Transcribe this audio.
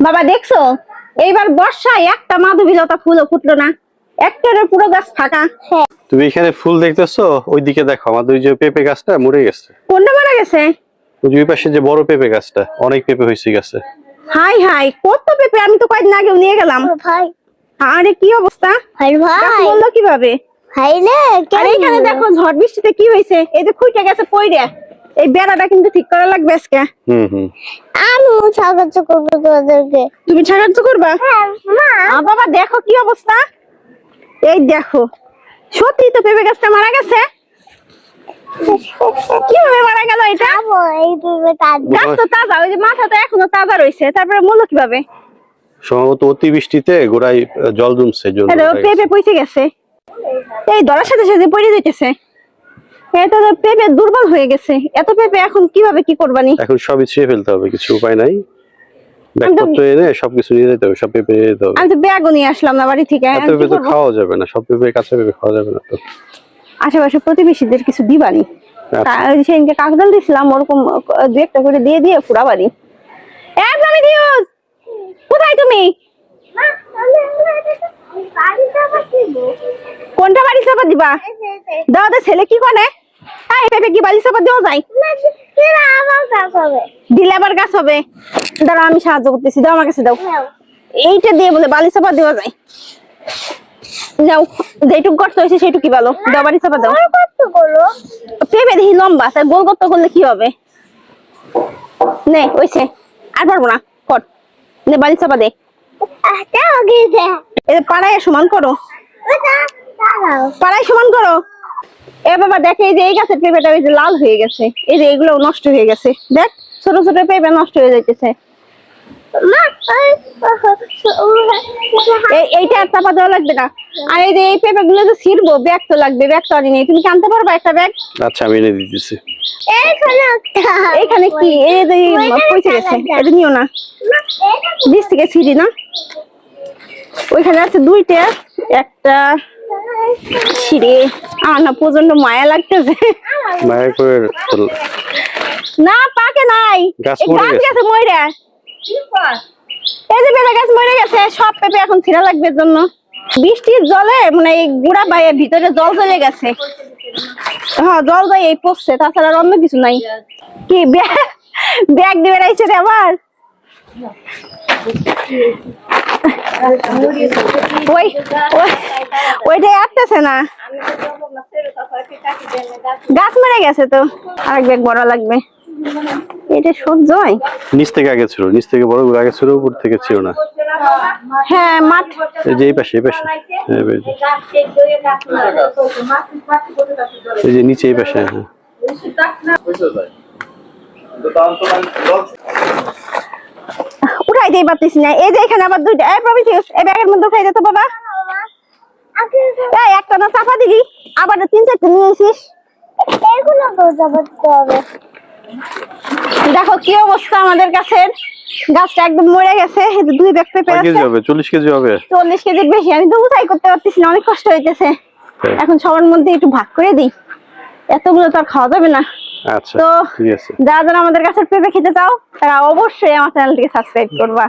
বাবা দেখছো এইবার বর্ষায় একটা মাধবীলতা ফুলও ফুটলো না, একটারে পুরো গাছ ফাঁকা। তুমি এখানে ফুল দেখতেছো, ওইদিকে দেখো আমাদের ওই যে পেঁপে গাছটা মরে গেছে। কোনটা মারা গেছে? ওই যে পাশে যে বড় পেঁপে গাছটা, অনেক পেঁপে হয়েছে গাছে। হাই হাই, কত পেঁপে! আমি তো কয়েকদিন আগেও নিয়ে গেলাম। ভাই আরে কি অবস্থা! ভাই ভাই বললো কিভাবে? ভাই রে আরে এখানে দেখো ঝড় বৃষ্টিতে কি হয়েছে, এই যে খুঁটে গেছে পইড়ে। এই বেড়াটা কিন্তু ঠিক করা লাগবে আজকে। আমি সাহায্য করবো তোমাদেরকে। তুমি সাহায্য করবা? মা বাবা দেখো কি অবস্থা, এই দেখো সত্যি তো পেঁপে গাছটা মারা গেছে। কিভাবে মারা গেল এটা? এই তুমি গাছ তো তাজা, ওই যে মাথা তো এখনো তাজা রয়েছে, তারপরে মূল্য কিভাবে? সম্ভবত অতিবৃষ্টিতে গোড়ায় জল জমছে জন্য পেঁপে পচে গেছে, এই ধরার সাথে সাথে পড়ে যাইতেছে। এটা তো পেঁপে দুর্বল হয়ে গেছে, এত পেঁপে এখন কিভাবে কি করবানি? এখন সবই ছিঁড়ে ফেলতে হবে, কিছু উপায় নাই। ব্যাগপত্র এনে সবকিছু নিয়ে যেতে হবে, সব পেঁপে নিয়ে যেতে হবে। আমি তো ব্যাগও নিয়ে আসলাম না বাড়ি থেকে। এত পেঁপে তো খাওয়া যাবে না, সব পেঁপে কাঁচা পেঁপে খাওয়া যাবে না তো। আশেপাশে প্রতিবেশীদের কিছু দিবানি। আচ্ছা। সেদিনকে কাকদাল দিছিলাম, ওরকম দু একটা করে দিয়ে দিয়ে ফুরাবানি। একদমই দিওস, কোথায় তুমি? কোনটা বাড়ি চাপা দিবা? দাও দে, ছেলে কি করে? এই পেঁপে কি বাড়ি চাপা দেওয়া যায়? দিলে আবার গাছ হবে। দাঁড়াও আমি সাহায্য করতেছি, দাও আমার কাছে দাও। এইটা দিয়ে বলে বালি চাপা দেওয়া যায়। যাও, যেটুক গর্ত হয়েছে সেটুক কি ভালো, দাও বাড়ি চাপা দাও। পেঁপে দেখি লম্বা, তাই গোল গর্ত করলে কি হবে? নে ওইছে, আর পারবো না, কর নে বাড়ি চাপা দে। পাড়ায় সমান করো, পাড়ায় সমান করো। এ বাবা দেখে, এই যে এই গাছের পেঁপেটা ওই যে লাল হয়ে গেছে, এই যে এগুলো নষ্ট হয়ে গেছে। দেখ ছোট ছোট পেঁপে নষ্ট হয়ে যাইতেছে। এইটা আর চাপা দেওয়া লাগবে না। আর এই যে এই পেঁপে গুলো যে ছিড়বো, ব্যাগ তো লাগবে, ব্যাগ তো আনি নেই। তুমি কি আনতে পারবা একটা ব্যাগ? আচ্ছা আমি এনে দিতেছি। এইখানে কি এই যে পচে গেছে, এটা নিও না, বীজ থেকে ছিড়ি না। ওইখানে আছে দুইটা, একটা ছিড়ে আমার না প্রচন্ড মায়া লাগতেছে। মায়া করে না পাকে নাই, গাছ গেছে মইরা। এই যে পেঁপে গাছ মরে গেছে, সব পেঁপে এখন ছিঁড়া লাগবে জন্য। বৃষ্টির জলে মানে এই গুড়া বাইয়ে ভিতরে জল চলে গেছে। হ্যাঁ জল যাই এই পড়ছে, তাছাড়া অন্য কিছু নাই। কি ব্যাগ দিবে রাইছে রে আবার? ওইটাই আটতেছে না, গাছ মরে গেছে তো, আরেক ব্যাগ বড় লাগবে। এটা সহ্য হয়? নিচ থেকে আগে ছিল, নিচ থেকে বড় আগে ছিল, উপর থেকে ছিল না। হ্যাঁ মাঠ, এই যে এই পাশে, এই পাশে, এই যে নিচে এই পাশে। হ্যাঁ উঠাইতেই পারতেছি না। এই যে এখানে আবার দুইটা, এই প্রমিস এই ব্যাগের মধ্যে উঠাই দিতে বাবা। এই একটা না চাপা দিবি, আবার 3-4টা নিয়ে এসিস। এগুলো তো জবরদস্ত হবে। দেখো কি অবস্থা আমাদের গাছের, গাছটা একদম মরে গেছে। দুই ব্যাগ পেঁপে আছে। 40 কেজি হবে, 40 কেজির বেশি। আমি তো উঠাই করতে পারতেছি না, অনেক কষ্ট হইতেছে। এখন সবার মধ্যে একটু ভাগ করে দিই, এতগুলো তো আর খাওয়া যাবে না। আচ্ছা তো ঠিক আছে। যারা যারা আমাদের গাছের পেঁপে খেতে চাও, তারা অবশ্যই আমার চ্যানেলটিকে সাবস্ক্রাইব করবা।